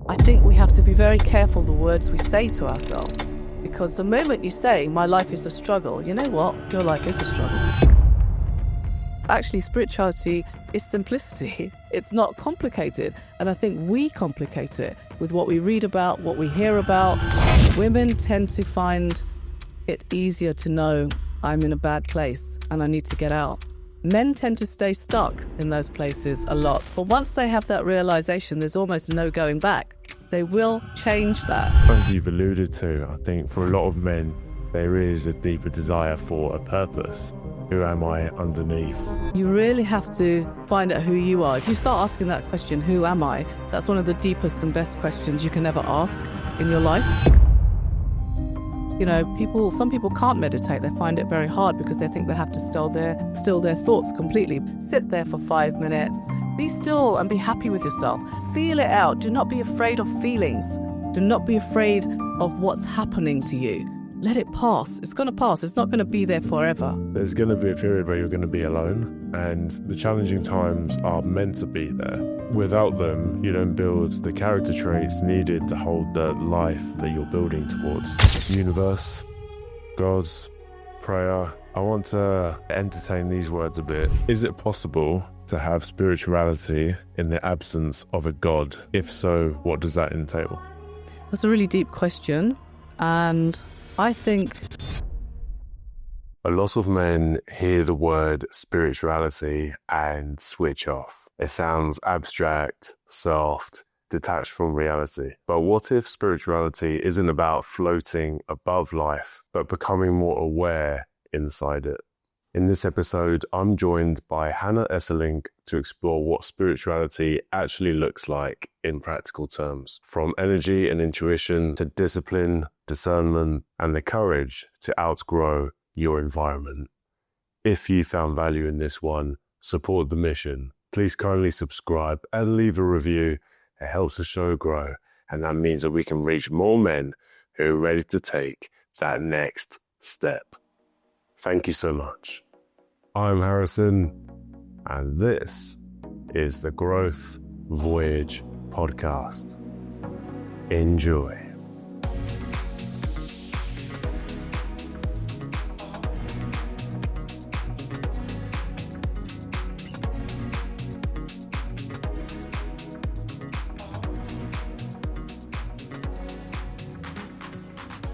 I think we have to be very careful the words we say to ourselves, because the moment you say, my life is a struggle, you know what? Your life is a struggle. Actually, spirituality is simplicity. It's not complicated. And I think we complicate it with what we read about, what we hear about. Women tend to find it easier to know I'm in a bad place and I need to get out. Men tend to stay stuck in those places a lot. But once they have that realization, there's almost no going back. They will change that. As you've alluded to, I think for a lot of men, there is a deeper desire for a purpose. Who am I underneath? You really have to find out who you are. If you start asking that question, who am I? That's one of the deepest and best questions you can ever ask in your life. You know, some people can't meditate. They find it very hard because they think they have to still their thoughts completely. Sit there for 5 minutes. Be still and be happy with yourself. Feel it out. Do not be afraid of feelings. Do not be afraid of what's happening to you. Let it pass. It's going to pass. It's not going to be there forever. There's going to be a period where you're going to be alone, and the challenging times are meant to be there. Without them, you don't build the character traits needed to hold the life that you're building towards. Universe, gods, prayer. I want to entertain these words a bit. Is it possible to have spirituality in the absence of a god? If so, what does that entail? That's a really deep question, and I think a lot of men hear the word spirituality and switch off. It sounds abstract, soft, detached from reality. But what if spirituality isn't about floating above life, but becoming more aware inside it? In this episode, I'm joined by Hana Esselink to explore what spirituality actually looks like in practical terms, from energy and intuition to discipline, discernment, and the courage to outgrow your environment. If you found value in this one, support the mission. Please kindly subscribe and leave a review. It helps the show grow, and that means that we can reach more men who are ready to take that next step. Thank you so much. I'm Harrison, and this is the Growth Voyage podcast. Enjoy.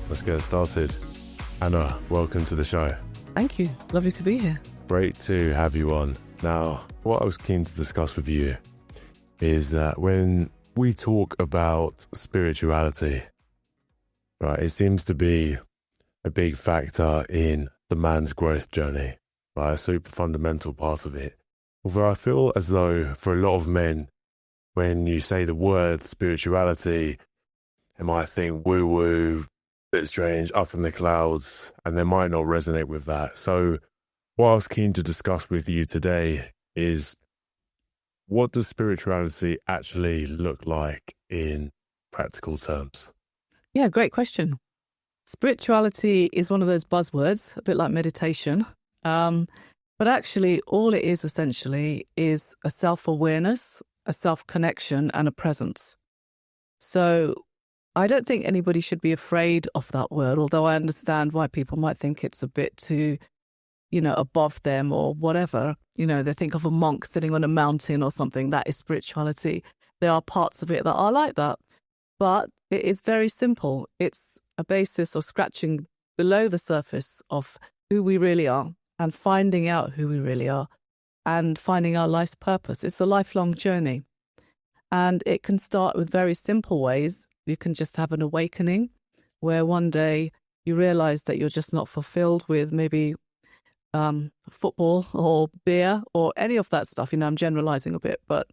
Let's get started. Hana, welcome to the show. Thank you. Lovely to be here. Great to have you on. Now, what I was keen to discuss with you is that when we talk about spirituality, right, it seems to be a big factor in the man's growth journey, right, a super fundamental part of it. Although I feel as though for a lot of men, when you say the word spirituality, they might think woo-woo, bit strange, up in the clouds, and they might not resonate with that. So what I was keen to discuss with you today is, what does spirituality actually look like in practical terms? Yeah, great question. Spirituality is one of those buzzwords, a bit like meditation. But actually, all it is essentially is a self-awareness, a self-connection, and a presence. So I don't think anybody should be afraid of that word, although I understand why people might think it's a bit too, above them or whatever. They think of a monk sitting on a mountain or something. That is spirituality. There are parts of it that are like that, but it is very simple. It's a basis of scratching below the surface of who we really are and finding out who we really are and finding our life's purpose. It's a lifelong journey, and it can start with very simple ways. You can just have an awakening where one day you realize that you're just not fulfilled with maybe football or beer or any of that stuff. I'm generalizing a bit, but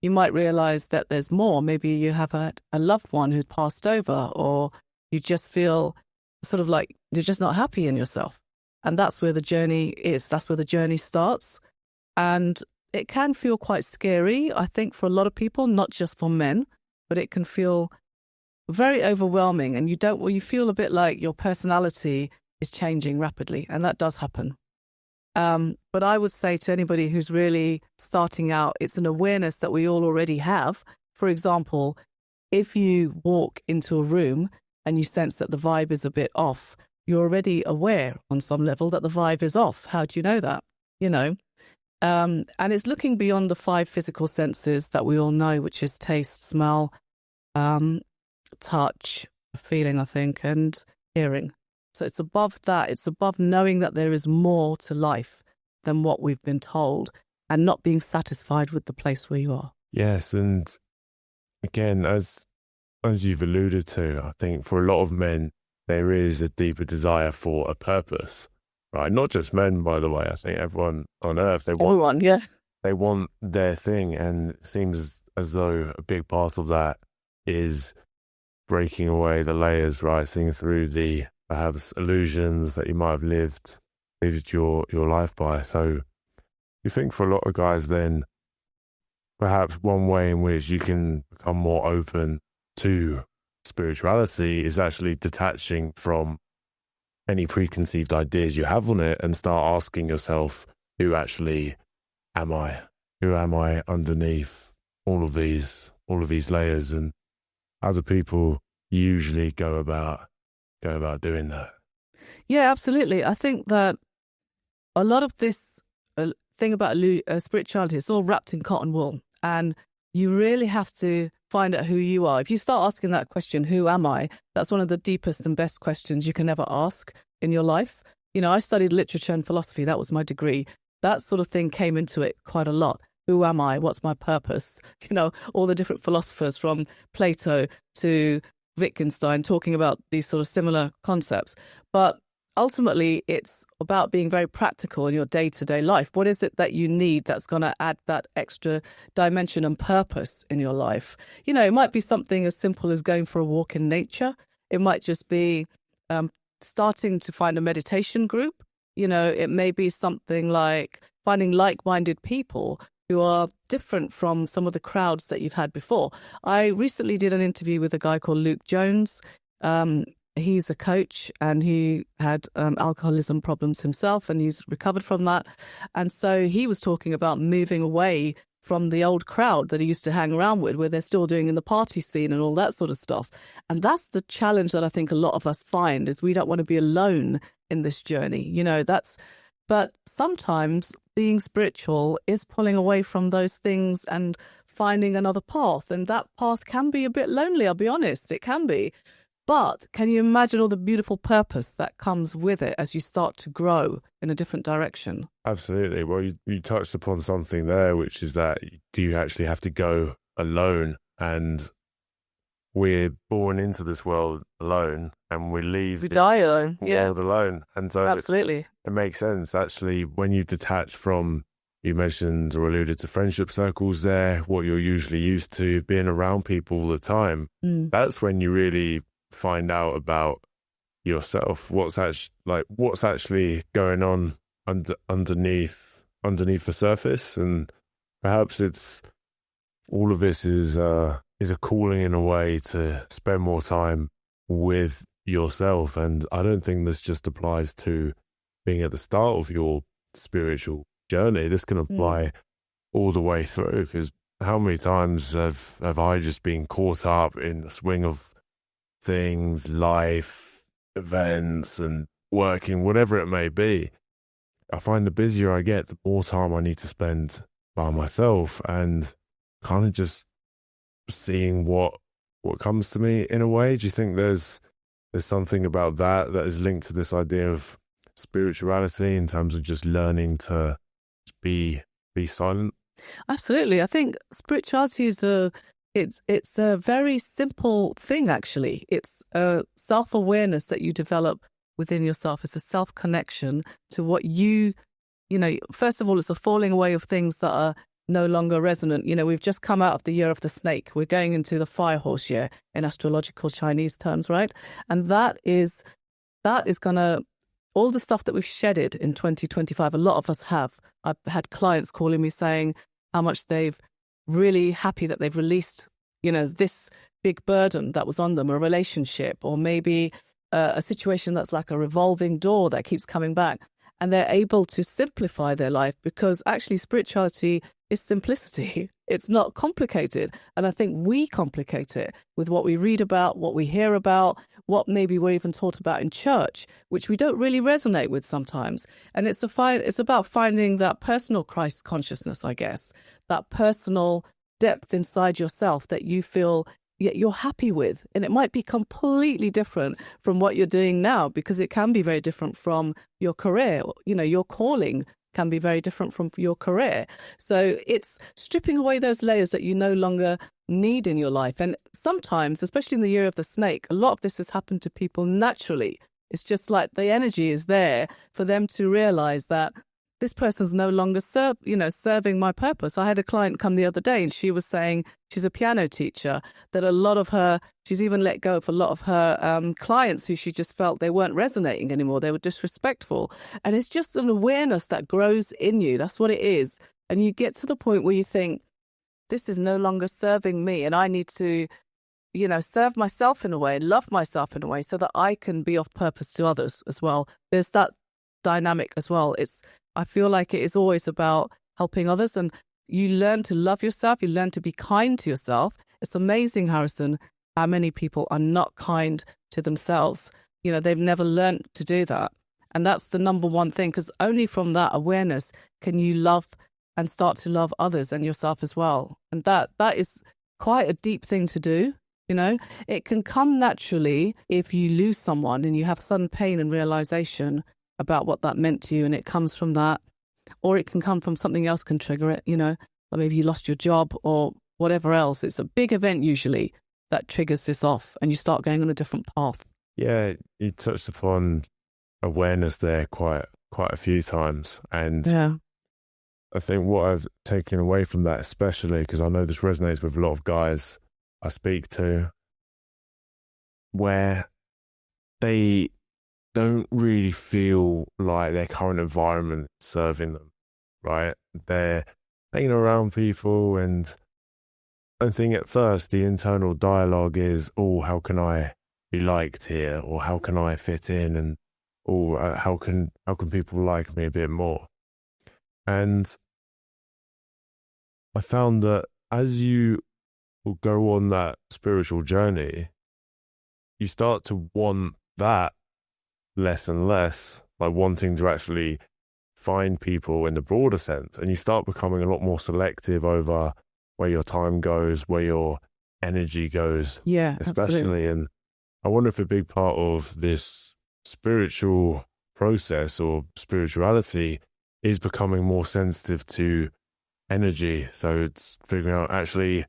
you might realize that there's more. Maybe you have a loved one who passed over, or you just feel sort of like you're just not happy in yourself. And that's where the journey is. That's where the journey starts. And it can feel quite scary, I think, for a lot of people, not just for men, but it can feel very overwhelming, and you feel a bit like your personality is changing rapidly, and that does happen. But I would say to anybody who's really starting out, it's an awareness that we all already have. For example, if you walk into a room and you sense that the vibe is a bit off, you're already aware on some level that the vibe is off. How do you know that? You know, and it's looking beyond the 5 physical senses that we all know, which is taste, smell, touch, feeling, I think, and hearing. So it's above that. It's above knowing that there is more to life than what we've been told, and not being satisfied with the place where you are. Yes, and again, as you've alluded to, I think for a lot of men, there is a deeper desire for a purpose, right? Not just men, by the way. I think everyone on earth, they want their thing, and it seems as though a big part of that is breaking away the layers, right? Seeing through the perhaps illusions that you might have lived your life by. So you think for a lot of guys then, perhaps one way in which you can become more open to spirituality is actually detaching from any preconceived ideas you have on it and start asking yourself, who actually am I? Who am I underneath all of these layers? And how do people usually go about doing that? Yeah, absolutely. I think that a lot of this thing about spirituality, it's all wrapped in cotton wool, and you really have to find out who you are. If you start asking that question, who am I? That's one of the deepest and best questions you can ever ask in your life. You know, I studied literature and philosophy. That was my degree. That sort of thing came into it quite a lot. Who am I? What's my purpose? You know, all the different philosophers from Plato to Wittgenstein talking about these sort of similar concepts. But ultimately, it's about being very practical in your day-to-day life. What is it that you need that's going to add that extra dimension and purpose in your life? You know, it might be something as simple as going for a walk in nature. It might just be starting to find a meditation group. You know, it may be something like finding like-minded people who are different from some of the crowds that you've had before. I recently did an interview with a guy called Luke Jones. He's a coach, and he had alcoholism problems himself, and he's recovered from that. And so he was talking about moving away from the old crowd that he used to hang around with, where they're still doing in the party scene and all that sort of stuff. And that's the challenge that I think a lot of us find, is we don't want to be alone in this journey. You know, but sometimes being spiritual is pulling away from those things and finding another path. And that path can be a bit lonely, I'll be honest, it can be. But can you imagine all the beautiful purpose that comes with it as you start to grow in a different direction? Absolutely. Well, you touched upon something there, which is that do you actually have to go alone? And we're born into this world alone, and we die alone. World alone. And so absolutely, it makes sense. Actually, when you detach from, you mentioned or alluded to friendship circles there, what you're usually used to, being around people all the time, that's when you really find out about yourself, what's actually going on underneath the surface. And perhaps it's all of this is a calling in a way to spend more time with yourself. And I don't think this just applies to being at the start of your spiritual journey. This can apply all the way through, because how many times have I just been caught up in the swing of things, life, events, and working, whatever it may be. I find the busier I get, the more time I need to spend by myself, and kind of just seeing what comes to me in a way. Do you think there's something about that is linked to this idea of spirituality in terms of just learning to be silent? Absolutely. I think spirituality is it's a very simple thing, actually. It's a self-awareness that you develop within yourself. It's a self-connection to what you know, first of all, it's a falling away of things that are no longer resonant. You know, we've just come out of the year of the snake. We're going into the fire horse year in astrological Chinese terms, right? And that is going to, all the stuff that we've shedded in 2025, a lot of us have. I've had clients calling me saying how much they've really happy that they've released, you know, this big burden that was on them, a relationship, or maybe a situation that's like a revolving door that keeps coming back. And they're able to simplify their life, because actually spirituality is simplicity. It's not complicated. And I think we complicate it with what we read about, what we hear about, what maybe we're even taught about in church, which we don't really resonate with sometimes. And it's about finding that personal Christ consciousness, I guess, that personal depth inside yourself that you feel you're happy with. And it might be completely different from what you're doing now, because it can be very different from your career. You know, your calling can be very different from your career. So it's stripping away those layers that you no longer need in your life. And sometimes, especially in the year of the snake, a lot of this has happened to people naturally. It's just like the energy is there for them to realize that this person's no longer serving my purpose. I had a client come the other day and she was saying, she's a piano teacher, that she's even let go of a lot of her clients who she just felt they weren't resonating anymore. They were disrespectful. And it's just an awareness that grows in you. That's what it is. And you get to the point where you think, this is no longer serving me, and I need to, serve myself in a way, love myself in a way so that I can be of purpose to others as well. There's that dynamic as well. I feel like it is always about helping others, and you learn to love yourself. You learn to be kind to yourself. It's amazing, Harrison, how many people are not kind to themselves. They've never learned to do that. And that's the number one thing, because only from that awareness can you love and start to love others and yourself as well. And that is quite a deep thing to do. It can come naturally if you lose someone and you have sudden pain and realization about what that meant to you, and it comes from that. Or it can come from something else can trigger it, like maybe you lost your job or whatever else. It's a big event usually that triggers this off, and you start going on a different path. Yeah, you touched upon awareness there quite a few times. And yeah. I think what I've taken away from that, especially because I know this resonates with a lot of guys I speak to, where they don't really feel like their current environment is serving them, right? They're hanging around people, and I think at first the internal dialogue is, oh, how can I be liked here? Or how can I fit in? And how can people like me a bit more? And I found that as you will go on that spiritual journey, you start to want that less and less, like wanting to actually find people in the broader sense. And you start becoming a lot more selective over where your time goes, where your energy goes. Yeah, especially. Absolutely. And I wonder if a big part of this spiritual process or spirituality is becoming more sensitive to energy. So it's figuring out actually,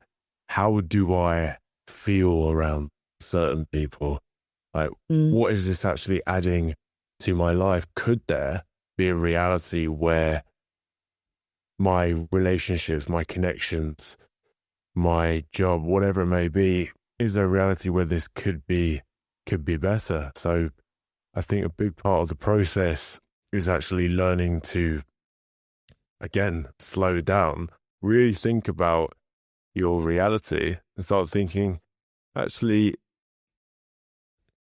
how do I feel around certain people? Like, what is this actually adding to my life? Could there be a reality where my relationships, my connections, my job, whatever it may be, is there a reality where this could be better? So I think a big part of the process is actually learning to, again, slow down, really think about your reality and start thinking, actually,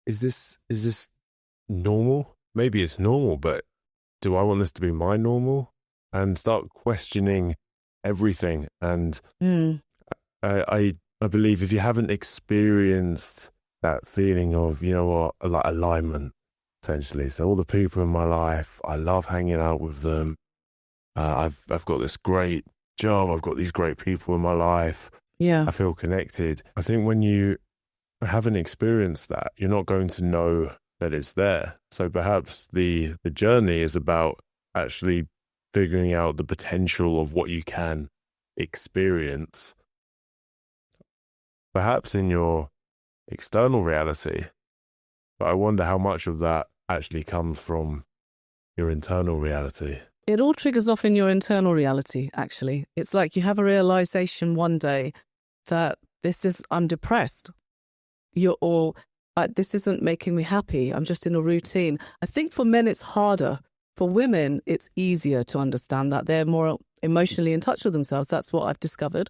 is this normal? Maybe it's normal, but do I want this to be my normal? And start questioning everything. And I believe if you haven't experienced that feeling of, like alignment, essentially. So all the people in my life, I love hanging out with them. I've got this great job. I've got these great people in my life. Yeah. I feel connected. I think when you haven't experienced that, you're not going to know that it's there. So perhaps the journey is about actually figuring out the potential of what you can experience, perhaps in your external reality. But I wonder how much of that actually comes from your internal reality. It all triggers off in your internal reality, actually. It's like you have a realization one day that I'm depressed. This isn't making me happy. I'm just in a routine. I think for men, it's harder. For women, it's easier to understand that. They're more emotionally in touch with themselves. That's what I've discovered.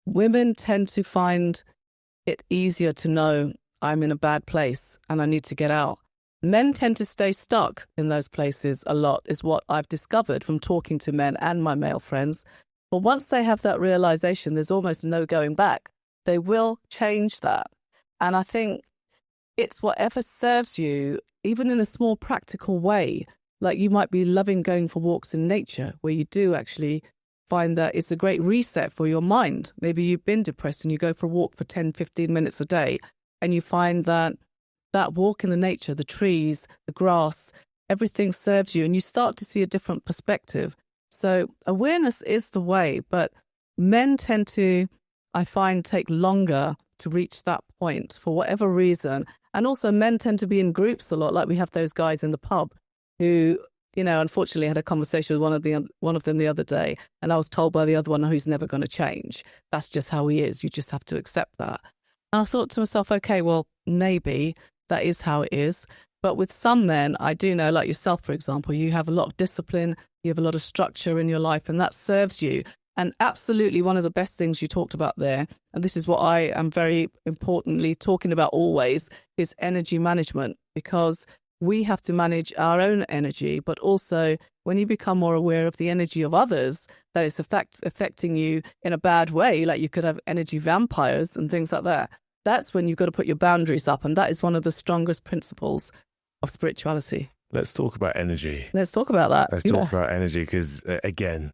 Women tend to find it easier to know I'm in a bad place and I need to get out. Men tend to stay stuck in those places a lot, is what I've discovered from talking to men and my male friends. But once they have that realization, there's almost no going back. They will change that. And I think it's whatever serves you, even in a small practical way. Like you might be loving going for walks in nature, where you do actually find that it's a great reset for your mind. Maybe you've been depressed and you go for a walk for 10, 15 minutes a day, and you find that that walk in the nature, the trees, the grass, everything serves you, and you start to see a different perspective. So awareness is the way, but men tend to, I find, take longer to reach that point for whatever reason. And also men tend to be in groups a lot, like we have those guys in the pub who, you know, unfortunately I had a conversation with one of them the other day, and I was told by the other one who's never going to change. That's just how he is. You just have to accept that. And I thought to myself, okay, well, maybe that is how it is. But with some men, I do know, like yourself, for example, you have a lot of discipline, you have a lot of structure in your life, and that serves you. And absolutely one of the best things you talked about there, and this is what I am very importantly talking about always, is energy management, because we have to manage our own energy, but also when you become more aware of the energy of others, that it's affecting you in a bad way, like you could have energy vampires and things like that. That's when you've got to put your boundaries up. And that is one of the strongest principles of spirituality. Let's talk about energy. Let's talk about that. Let's talk about energy, because again,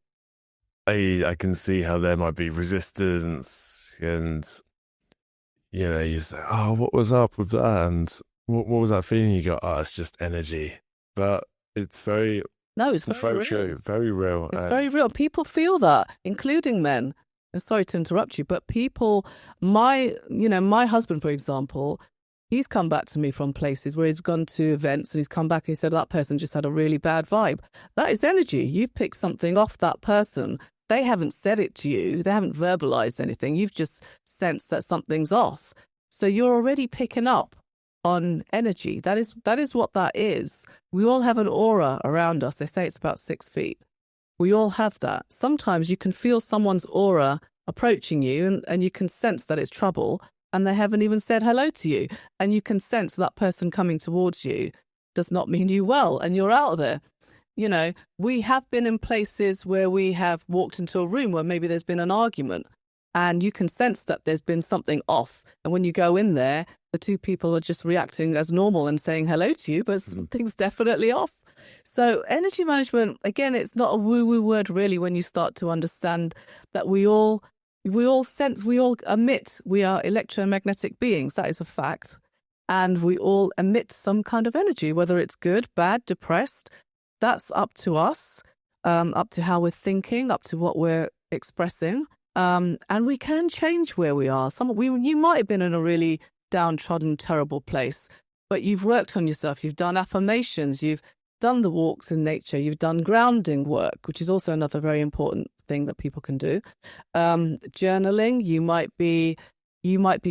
I can see how there might be resistance, and you know, you say, oh, what was up with that? And what was that feeling you got? Oh, it's just energy. But it's very... No, it's very real. True, very real. It's very real. People feel that, including men. I'm sorry to interrupt you, but people, my husband, for example, he's come back to me from places where he's gone to events and he's come back and he said, that person just had a really bad vibe. That is energy. You've picked something off that person. They haven't said it to you. They haven't verbalized anything. You've just sensed that something's off. So you're already picking up on energy. That is what that is. We all have an aura around us. They say it's about 6 feet. We all have that. Sometimes you can feel someone's aura approaching you and you can sense that it's trouble and they haven't even said hello to you. And you can sense that person coming towards you does not mean you well and you're out of there. You know, we have been in places where we have walked into a room where maybe there's been an argument and you can sense that there's been something off. And when you go in there, the two people are just reacting as normal and saying hello to you, but something's definitely off. So energy management, again, it's not a woo-woo word really when you start to understand that we all sense, we all emit, we are electromagnetic beings. That is a fact. And we all emit some kind of energy, whether it's good, bad, depressed. That's up to us, up to how we're thinking, up to what we're expressing. And we can change where we are. You might have been in a really downtrodden, terrible place, but you've worked on yourself. You've done affirmations. You've done the walks in nature. You've done grounding work, which is also another very important thing that people can do. Journaling. You might be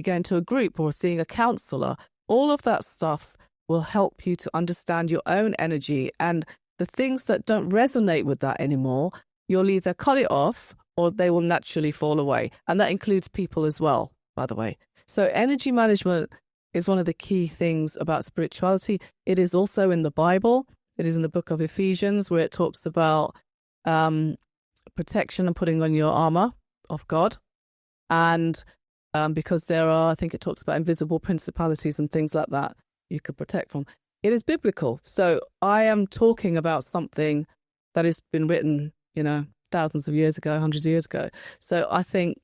going to a group or seeing a counselor. All of that stuff will help you to understand your own energy, and the things that don't resonate with that anymore, you'll either cut it off or they will naturally fall away. And that includes people as well, by the way. So energy management is one of the key things about spirituality. It is also in the Bible. It is in the book of Ephesians, where it talks about protection and putting on your armor of God. And because there are, I think it talks about invisible principalities and things like that you could protect from. It is biblical. So I am talking about something that has been written, thousands of years ago, hundreds of years ago. So I think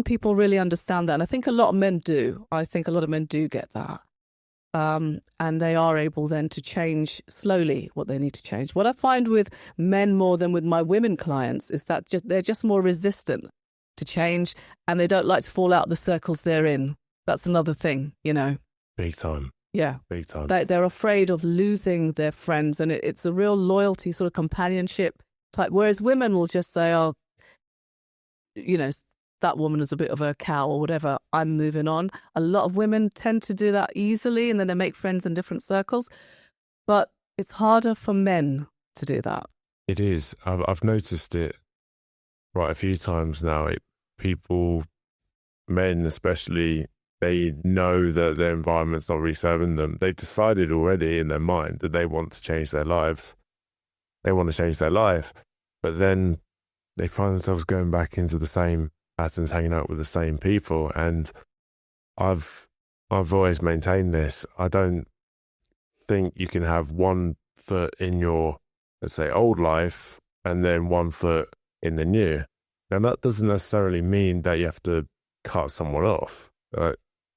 people really understand that. And I think a lot of men do. I think a lot of men do get that. And they are able then to change slowly what they need to change. What I find with men more than with my women clients is that they're just more resistant to change and they don't like to fall out of the circles they're in. That's another thing, Big time. Yeah. Big time. They're afraid of losing their friends, and it's a real loyalty sort of companionship type. Whereas women will just say, oh, that woman is a bit of a cow or whatever, I'm moving on. A lot of women tend to do that easily and then they make friends in different circles. But it's harder for men to do that. It is. I've noticed it quite a few times now. Men especially, they know that their environment's not really serving them. They've decided already in their mind that they want to change their lives. They want to change their life. But then they find themselves going back into the same patterns, hanging out with the same people. And I've always maintained this. I don't think you can have one foot in your, let's say, old life and then one foot in the new. Now, that doesn't necessarily mean that you have to cut someone off,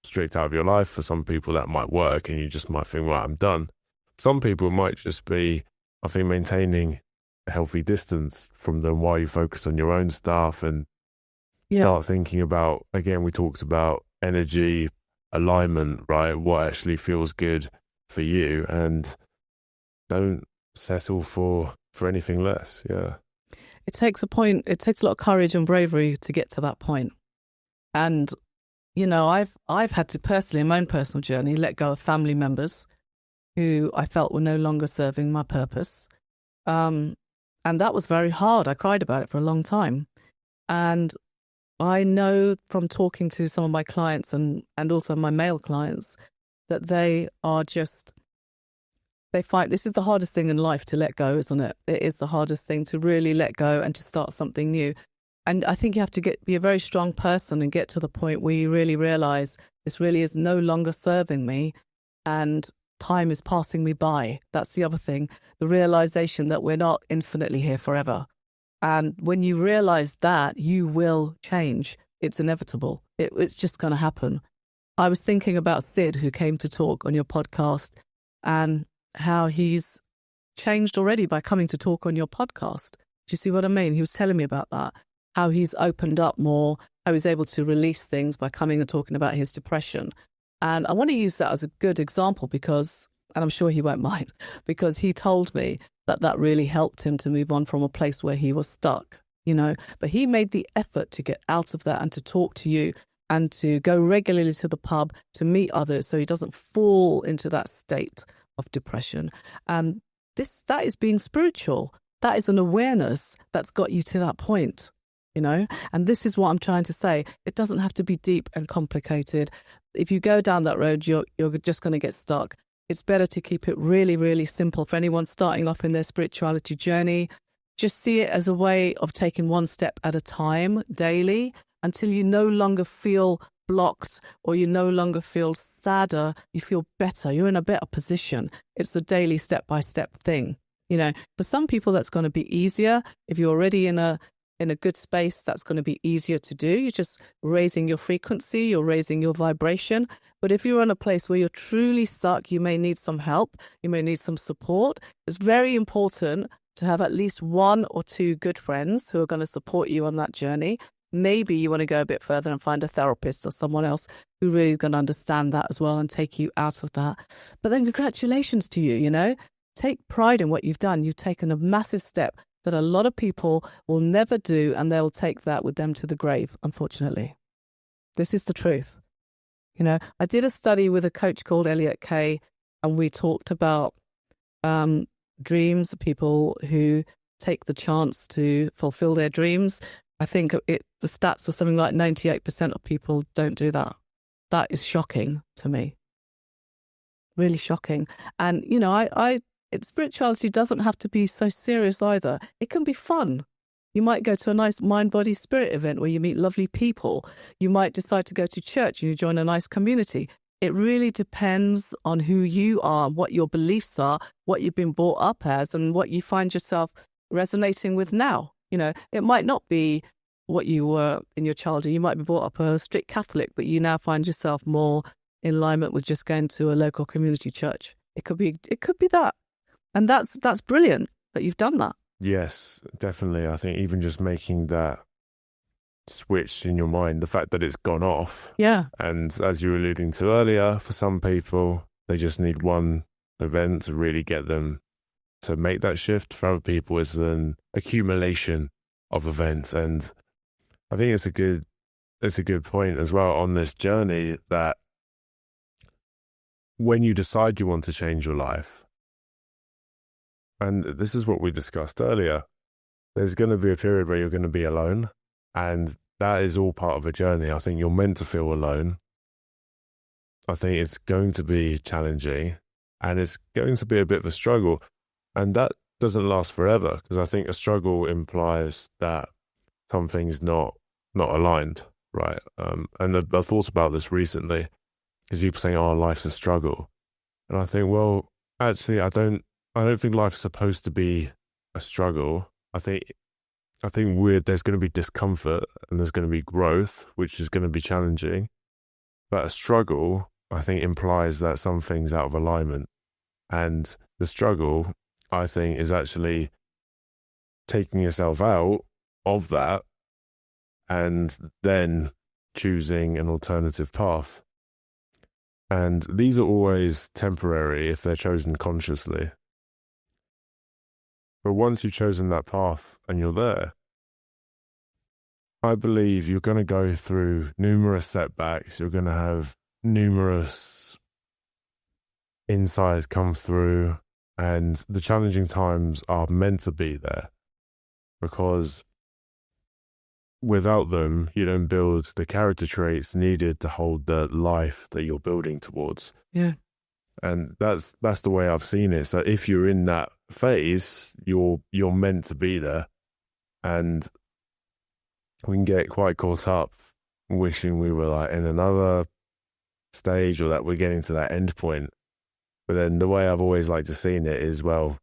strict out of your life. For some people, that might work, and you just might think, right, I'm done. Some people might just be, I think, maintaining a healthy distance from them while you focus on your own stuff and start thinking about, again, we talked about energy, alignment, right? What actually feels good for you, and don't settle for anything less. Yeah. It takes a lot of courage and bravery to get to that point. And, you know, I've had to personally, in my own personal journey, let go of family members who I felt were no longer serving my purpose. And that was very hard. I cried about it for a long time. And I know from talking to some of my clients and also my male clients that they find this is the hardest thing in life to let go, isn't it? It is the hardest thing to really let go and to start something new. And I think you have to be a very strong person and get to the point where you really realize this really is no longer serving me and time is passing me by. That's the other thing, the realization that we're not infinitely here forever. And when you realize that, you will change. It's inevitable. It's just going to happen. I was thinking about Sid, who came to talk on your podcast, and how he's changed already by coming to talk on your podcast. Do you see what I mean? He was telling me about that, how he's opened up more, how he's able to release things by coming and talking about his depression. And I want to use that as a good example because, and I'm sure he won't mind, because he told me that really helped him to move on from a place where he was stuck, you know. But he made the effort to get out of that and to talk to you and to go regularly to the pub, to meet others so he doesn't fall into that state of depression. And that is being spiritual. That is an awareness that's got you to that point, you know. And this is what I'm trying to say. It doesn't have to be deep and complicated. If you go down that road, you're just going to get stuck. It's better to keep it really, really simple. For anyone starting off in their spirituality journey, just see it as a way of taking one step at a time daily until you no longer feel blocked or you no longer feel sadder. You feel better. You're in a better position. It's a daily step-by-step thing. You know, for some people, that's going to be easier. If you're already in a good space, that's going to be easier to do. You're just raising your frequency, you're raising your vibration. But if you're in a place where you're truly stuck, you may need some help, you may need some support. It's very important to have at least one or two good friends who are going to support you on that journey. Maybe you want to go a bit further and find a therapist or someone else who really is going to understand that as well and take you out of that. But then congratulations to you, you know. Take pride in what you've done. You've taken a massive step that a lot of people will never do, and they'll take that with them to the grave, unfortunately. This is the truth. You know, I did a study with a coach called Elliot Kay, and we talked about dreams, people who take the chance to fulfill their dreams. I think the stats were something like 98% of people don't do that. That is shocking to me. Really shocking. And, you know, spirituality doesn't have to be so serious either. It can be fun. You might go to a nice mind, body, spirit event where you meet lovely people. You might decide to go to church and you join a nice community. It really depends on who you are, what your beliefs are, what you've been brought up as, and what you find yourself resonating with now. You know, it might not be what you were in your childhood. You might be brought up a strict Catholic, but you now find yourself more in alignment with just going to a local community church. It could be that. And that's brilliant that you've done that. Yes, definitely. I think even just making that switch in your mind, the fact that it's gone off. Yeah. And as you were alluding to earlier, for some people, they just need one event to really get them to make that shift. For other people, it's an accumulation of events. And I think it's a good point as well on this journey that when you decide you want to change your life, and this is what we discussed earlier, there's going to be a period where you're going to be alone, and that is all part of a journey. I think you're meant to feel alone. I think it's going to be challenging, and it's going to be a bit of a struggle, and that doesn't last forever, because I think a struggle implies that something's not aligned, right? And I thought about this recently because people saying, "Oh, life's a struggle," and I think, well, actually, I don't think life's supposed to be a struggle. I think there's going to be discomfort and there's going to be growth, which is going to be challenging. But a struggle, I think, implies that something's out of alignment. And the struggle, I think, is actually taking yourself out of that and then choosing an alternative path. And these are always temporary if they're chosen consciously. But once you've chosen that path and you're there, I believe you're going to go through numerous setbacks. You're going to have numerous insights come through, and the challenging times are meant to be there because without them, you don't build the character traits needed to hold the life that you're building towards. Yeah. And that's the way I've seen it. So if you're in that phase, you're meant to be there. And we can get quite caught up wishing we were like in another stage or that we're getting to that end point. But then the way I've always liked to see it is, well,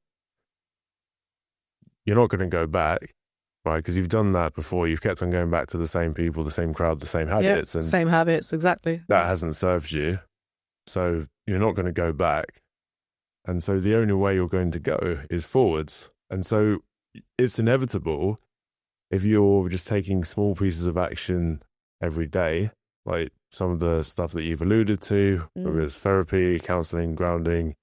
you're not going to go back, right? Because you've done that before. You've kept on going back to the same people, the same crowd, the same habits. Yeah, and same habits, exactly. that hasn't served you. So you're not going to go back. And so the only way you're going to go is forwards. And so it's inevitable if you're just taking small pieces of action every day, like some of the stuff that you've alluded to, whether it's therapy, counseling, grounding,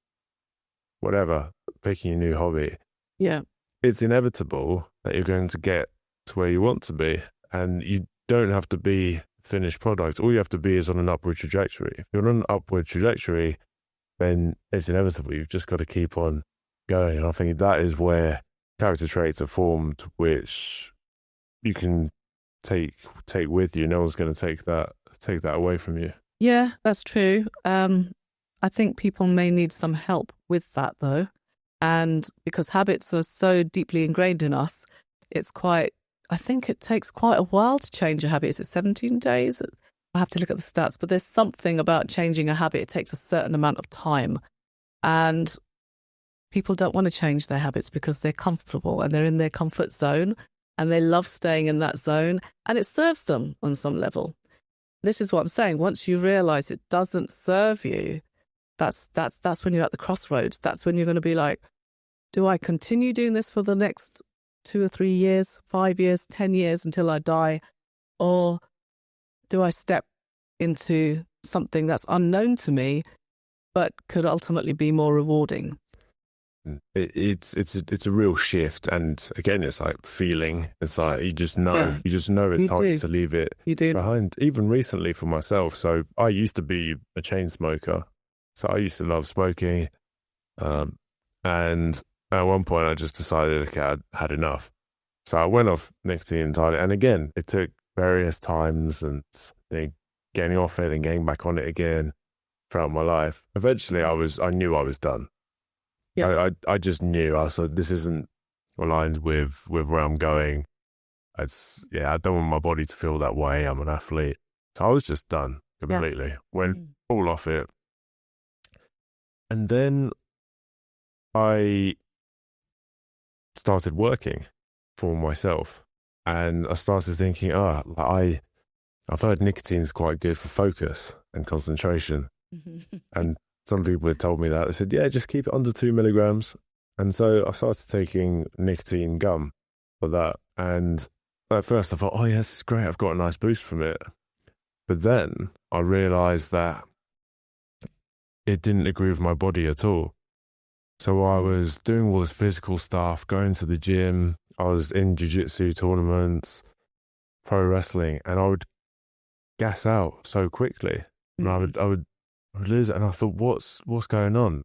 whatever, picking a new hobby. Yeah. It's inevitable that you're going to get to where you want to be. And you don't have to be finished product. All you have to be is on an upward trajectory. If you're on an upward trajectory, then it's inevitable. You've just got to keep on going. And I think that is where character traits are formed, which you can take with you. No one's going to take that away from you. Yeah, that's true. I think people may need some help with that though. And because habits are so deeply ingrained in us, I think it takes quite a while to change a habit. Is it 17 days? I have to look at the stats, but there's something about changing a habit. It takes a certain amount of time. And people don't want to change their habits because they're comfortable and they're in their comfort zone and they love staying in that zone and it serves them on some level. This is what I'm saying. Once you realize it doesn't serve you, that's when you're at the crossroads. That's when you're going to be like, do I continue doing this for the next 2 or 3 years, 5 years, 10 years until I die? Or do I step into something that's unknown to me, but could ultimately be more rewarding? It's a real shift, and again, it's like feeling. It's like you just know it's time to leave it behind. Even recently for myself, so I used to be a chain smoker, so I used to love smoking, and at one point I just decided, okay, I'd had enough, so I went off nicotine entirely. And again, it took various times and getting off it and getting back on it again throughout my life. Eventually, I knew I was done. Yeah. I just knew. I said, this isn't aligned with where I'm going. I don't want my body to feel that way. I'm an athlete. So I was just done completely. Went all off it. And then I started working for myself. And I started thinking, I've heard nicotine's quite good for focus and concentration. And some people had told me that. They said, yeah, just keep it under 2 milligrams. And so I started taking nicotine gum for that. And at first I thought, oh, yeah, this is great. I've got a nice boost from it. But then I realized that it didn't agree with my body at all. So I was doing all this physical stuff, going to the gym. I was in jiu-jitsu tournaments, pro wrestling, and I would gas out so quickly. And I would lose it. And I thought, what's going on?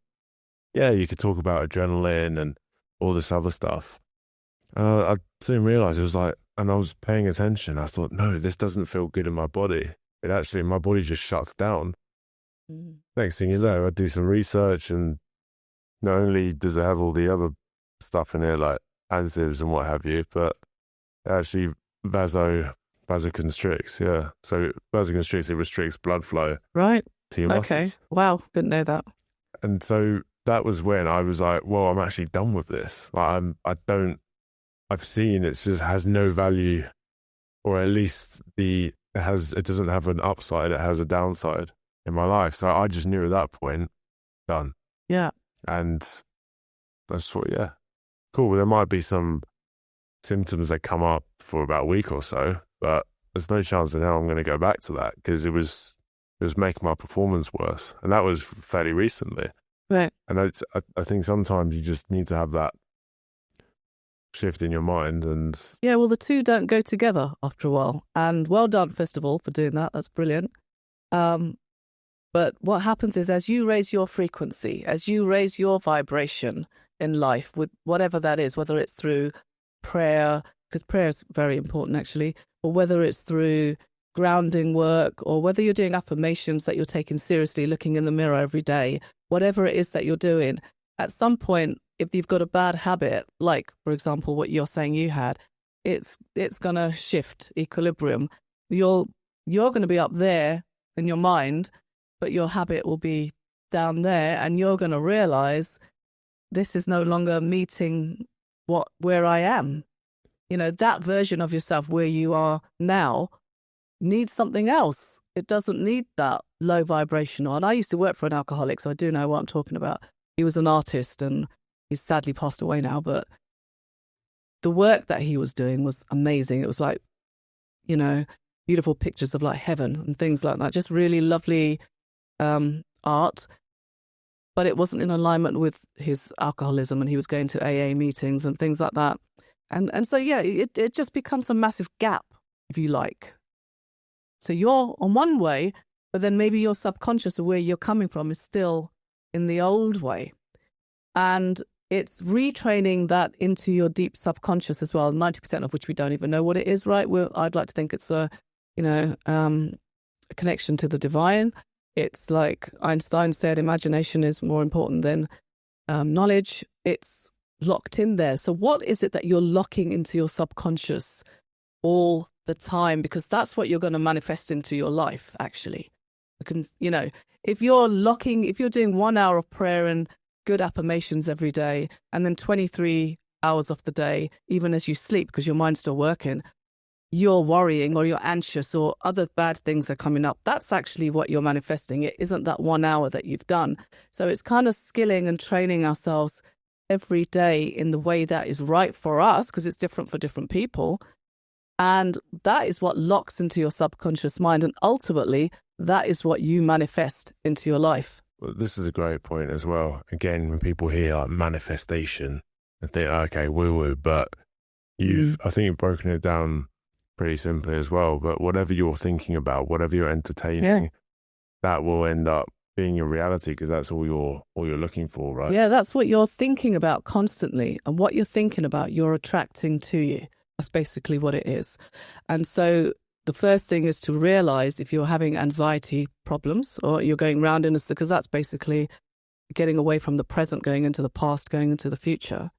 Yeah, you could talk about adrenaline and all this other stuff. I soon realized it was like, and I was paying attention. I thought, no, this doesn't feel good in my body. My body just shuts down. Next thing you know, I do some research, and not only does it have all the other stuff in it, like additives and what have you, but it actually vasoconstricts. Yeah. So vasoconstricts, it restricts blood flow Right. to your muscles. Okay. Wow. Didn't know that. And so that was when I was like, well, I'm actually done with this. Like I've seen it just has no value, or at least it doesn't have an upside, it has a downside in my life. So I just knew at that point, done. Yeah. And I just thought, yeah, cool. There might be some symptoms that come up for about a week or so, but there's no chance that now I'm going to go back to that, because it was making my performance worse. And that was fairly recently. Right. And I think sometimes you just need to have that shift in your mind. And yeah, well, the two don't go together after a while. And well done, first of all, for doing that. That's brilliant. But what happens is, as you raise your frequency, as you raise your vibration in life, with whatever that is, whether it's through prayer, because prayer is very important actually, or whether it's through grounding work, or whether you're doing affirmations that you're taking seriously, looking in the mirror every day, whatever it is that you're doing, at some point, if you've got a bad habit, like, for example, what you're saying you had, it's going to shift equilibrium. You're going to be up there in your mind, but your habit will be down there, and you're going to realize this is no longer meeting where I am. You know, that version of yourself where you are now needs something else. It doesn't need that low vibrational. And I used to work for an alcoholic, so I do know what I'm talking about. He was an artist, and he's sadly passed away now, but the work that he was doing was amazing. It was like, you know, beautiful pictures of like heaven and things like that. Just really lovely art. But it wasn't in alignment with his alcoholism, and he was going to AA meetings and things like that. And so, yeah, it just becomes a massive gap, if you like. So you're on one way, but then maybe your subconscious or where you're coming from is still in the old way. And it's retraining that into your deep subconscious as well, 90% of which we don't even know what it is, right? I'd like to think it's a connection to the divine. It's like Einstein said, imagination is more important than knowledge. It's locked in there. So what is it that you're locking into your subconscious all the time? Because that's what you're going to manifest into your life, actually. If you're doing 1 hour of prayer and good affirmations every day, and then 23 hours of the day, even as you sleep, because your mind's still working, you're worrying or you're anxious or other bad things are coming up, that's actually what you're manifesting. It isn't that 1 hour that you've done. So it's kind of skilling and training ourselves every day in the way that is right for us, because it's different for different people. And that is what locks into your subconscious mind. And ultimately, that is what you manifest into your life. Well, this is a great point as well. Again, when people hear like manifestation, they think, okay, woo-woo, but I think you've broken it down pretty simply as well. But whatever you're thinking about, whatever you're entertaining, that will end up being your reality, because that's all you're looking for, right? Yeah, that's what you're thinking about constantly. And what you're thinking about, you're attracting to you. That's basically what it is. And so the first thing is to realize if you're having anxiety problems or you're going round in a circle, because that's basically getting away from the present, going into the past, going into the future.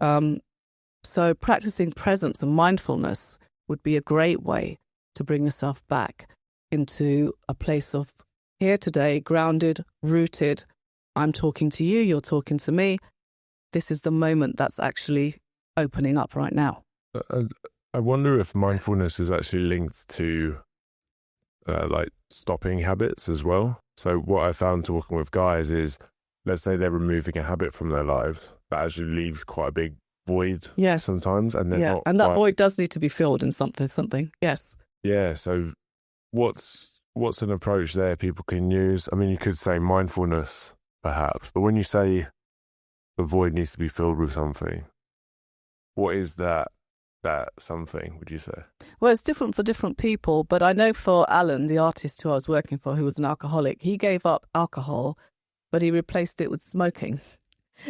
So practicing presence and mindfulness would be a great way to bring yourself back into a place of here today, grounded, rooted. I'm talking to you, you're talking to me. This is the moment that's actually opening up right now. I wonder if mindfulness is actually linked to like stopping habits as well. So what I found talking with guys is, let's say they're removing a habit from their lives, that actually leaves quite a big void sometimes. And they're not and that void does need to be filled in something. Yes. Yeah. So what's an approach there people can use? I mean, you could say mindfulness perhaps, but when you say the void needs to be filled with something, what is that something, would you say? Well, it's different for different people, but I know for Alan, the artist who I was working for, who was an alcoholic, he gave up alcohol, but he replaced it with smoking.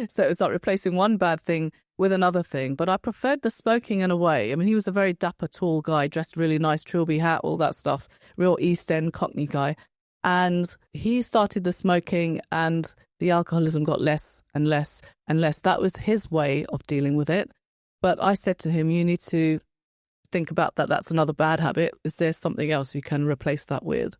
So it was like replacing one bad thing with another thing. But I preferred the smoking in a way. I mean, he was a very dapper, tall guy, dressed really nice, trilby hat, all that stuff, real East End Cockney guy. And he started the smoking, and the alcoholism got less and less and less. That was his way of dealing with it. But I said to him, you need to think about that, that's another bad habit. Is there something else you can replace that with?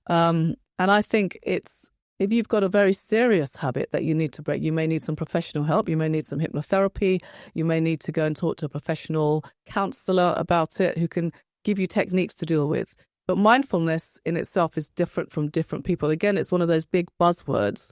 And I think if you've got a very serious habit that you need to break, you may need some professional help. You may need some hypnotherapy. You may need to go and talk to a professional counselor about it who can give you techniques to deal with. But mindfulness in itself is different from different people. Again, it's one of those big buzzwords.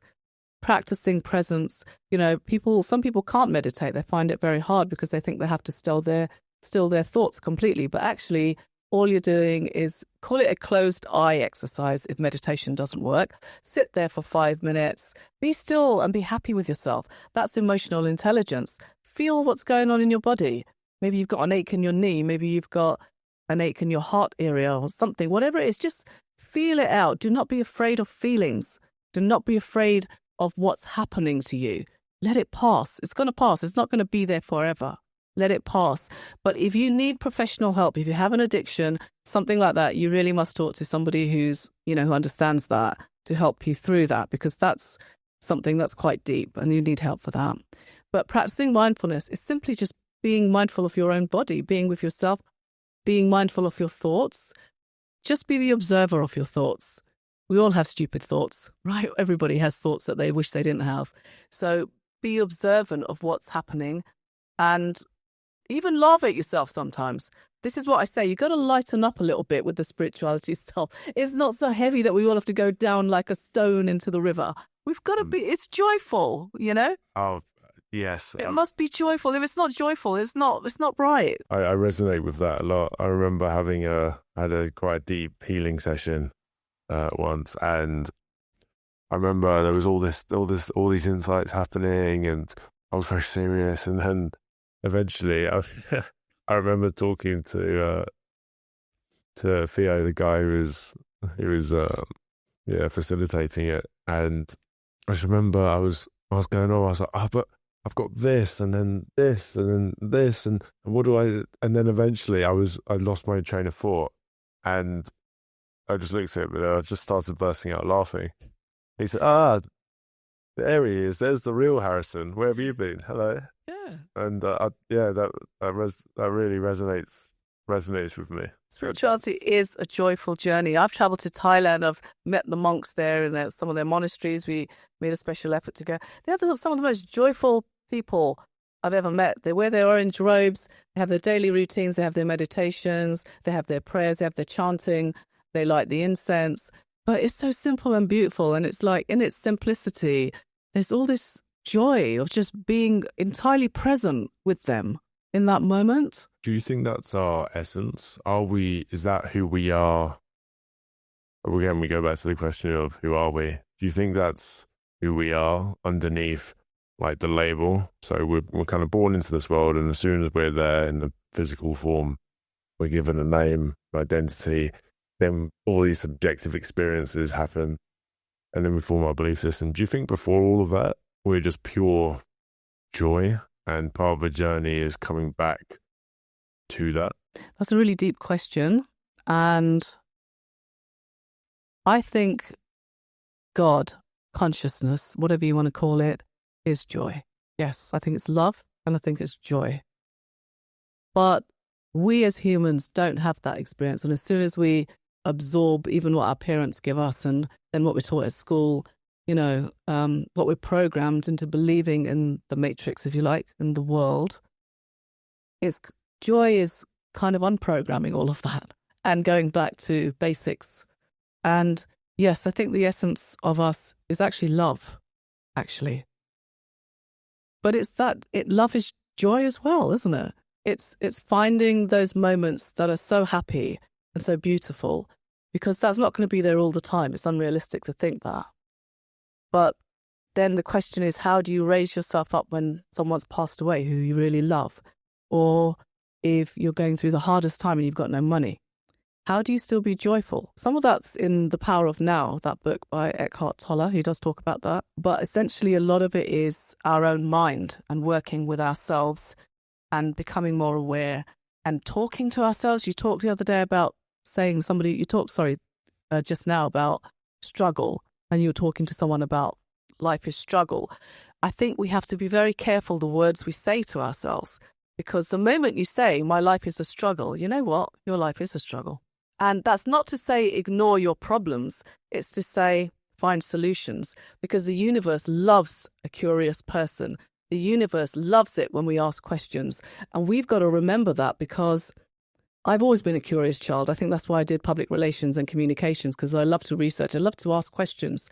Practicing presence. Some people can't meditate. They find it very hard because they think they have to still their thoughts completely. But actually, all you're doing is call it a closed eye exercise if meditation doesn't work. Sit there for 5 minutes, be still and be happy with yourself. That's emotional intelligence. Feel what's going on in your body. Maybe you've got an ache in your knee. Maybe you've got an ache in your heart area or something. Whatever it is, just feel it out. Do not be afraid of feelings. Do not be afraid of what's happening to you. Let it pass. It's going to pass. It's not going to be there forever. Let it pass. But if you need professional help, if you have an addiction, something like that, you really must talk to somebody who understands that to help you through that, because that's something that's quite deep and you need help for that. But practicing mindfulness is simply just being mindful of your own body, being with yourself, being mindful of your thoughts. Just be the observer of your thoughts. We all have stupid thoughts, right? Everybody has thoughts that they wish they didn't have. So be observant of what's happening and even laugh at yourself sometimes. This is what I say. You got to lighten up a little bit with the spirituality stuff. It's not so heavy that we all have to go down like a stone into the river. We've got to be, it's joyful, Oh, yes. It must be joyful. If it's not joyful, it's not right. I resonate with that a lot. I remember had a quite deep healing session once, and I remember there was all these insights happening, and I was very serious. And then eventually, I remember talking to Theo, the guy who was facilitating it, and I just remember I was going on. I was like, but I've got this, and then this, and then this, and what do I? And then eventually, I lost my train of thought, and I just looked at him and I just started bursting out laughing. He said, there he is. There's the real Harrison. Where have you been? Hello. Yeah. And that really resonates with me. Spirituality is a joyful journey. I've traveled to Thailand. I've met the monks there in some of their monasteries. We made a special effort to go. They're some of the most joyful people I've ever met. They wear their orange robes. They have their daily routines. They have their meditations. They have their prayers. They have their chanting. They light the incense. But it's so simple and beautiful. And it's like in its simplicity, there's all this joy of just being entirely present with them in that moment. Do you think that's our essence? Is that who we are? Again, we go back to the question of who are we? Do you think that's who we are underneath like the label? So we're kind of born into this world, and as soon as we're there in the physical form, we're given a name, identity, then all these subjective experiences happen, and then we form our belief system. Do you think before all of that, we're just pure joy, and part of the journey is coming back to that? That's a really deep question. And I think God, consciousness, whatever you want to call it, is joy. Yes, I think it's love and I think it's joy. But we as humans don't have that experience. And as soon as we absorb even what our parents give us and then what we're taught at school, what we're programmed into believing in the matrix, if you like, in the world, joy is kind of unprogramming all of that and going back to basics. And yes, I think the essence of us is actually love, actually. But love is joy as well, isn't it? It's finding those moments that are so happy and so beautiful, because that's not going to be there all the time. It's unrealistic to think that. But then the question is, how do you raise yourself up when someone's passed away who you really love? Or if you're going through the hardest time and you've got no money, how do you still be joyful? Some of that's in The Power of Now, that book by Eckhart Tolle, who does talk about that. But essentially a lot of it is our own mind and working with ourselves and becoming more aware and talking to ourselves. You talked the other day about just now about struggle, and you were talking to someone about life is struggle. I think we have to be very careful the words we say to ourselves, Because the moment you say, my life is a struggle, you know what? Your life is a struggle. And that's not to say ignore your problems. It's to say find solutions, because the universe loves a curious person. The universe loves it when we ask questions. And we've got to remember that, because I've always been a curious child. I think that's why I did public relations and communications, because I love to research. I love to ask questions.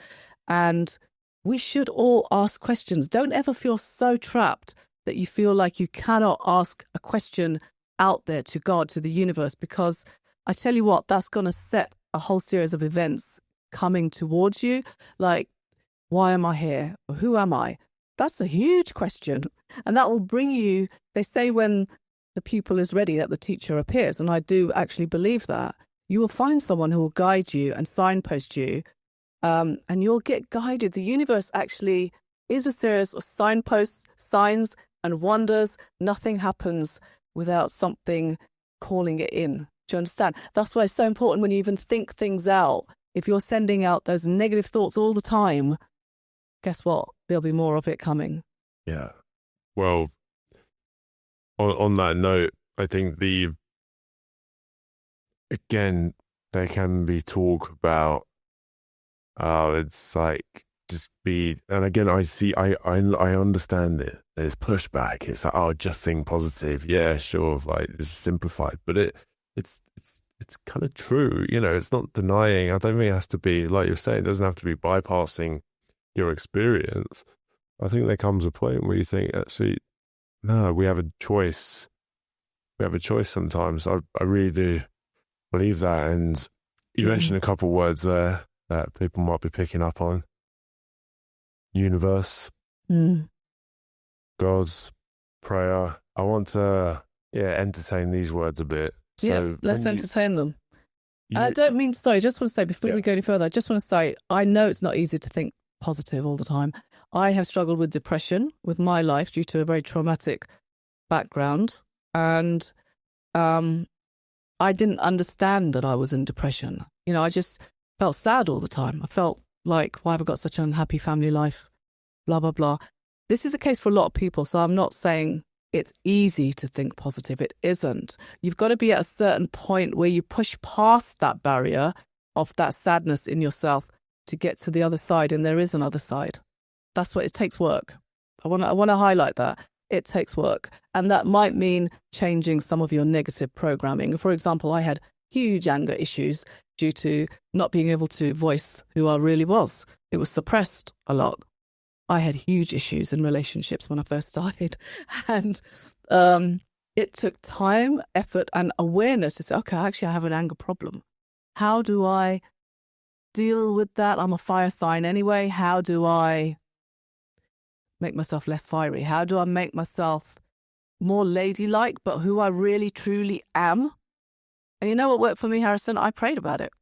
And we should all ask questions. Don't ever feel so trapped that you feel like you cannot ask a question out there to God, to the universe, because I tell you what, that's going to set a whole series of events coming towards you. Like, why am I here? Or who am I? That's a huge question. And that will bring you, they say when the pupil is ready that the teacher appears. And I do actually believe that. You will find someone who will guide you and signpost you, and you'll get guided. The universe actually is a series of signposts, signs and wonders. Nothing happens without something calling it in. Do you understand? That's why it's so important when you even think things out. If you're sending out those negative thoughts all the time, guess what? There'll be more of it coming. Yeah. Well, on that note, I think again, there can be talk about, it's like, just be, and again, I understand it. There's pushback. It's like, oh, just think positive. Yeah, sure. Like, it's simplified, but it's kind of true. You know, it's not denying. I don't think it has to be, like you're saying, it doesn't have to be bypassing your experience. I think there comes a point where you think, actually, no, we have a choice. We have a choice sometimes. I really do believe that. And you mentioned a couple of words there that people might be picking up on. Universe, God's, prayer. I want to, entertain these words a bit. So let's entertain them. I don't mean, sorry, just want to say, before we go any further, I just want to say, I know it's not easy to think positive all the time. I have struggled with depression with my life due to a very traumatic background. And I didn't understand that I was in depression. You know, I just felt sad all the time. I felt like, why have I got such an unhappy family life? Blah, blah, blah. This is a case for a lot of people. So I'm not saying it's easy to think positive. It isn't. You've got to be at a certain point where you push past that barrier of that sadness in yourself to get to the other side. And there is another side. That's what it takes work. I want to highlight that. It takes work. And that might mean changing some of your negative programming. For example, I had huge anger issues due to not being able to voice who I really was. It was suppressed a lot. I had huge issues in relationships when I first started. And it took time, effort, and awareness to say, okay, actually, I have an anger problem. How do I deal with that? I'm a fire sign anyway. How do I make myself less fiery? How do I make myself more ladylike, but who I really, truly am? And you know what worked for me, Harrison? I prayed about it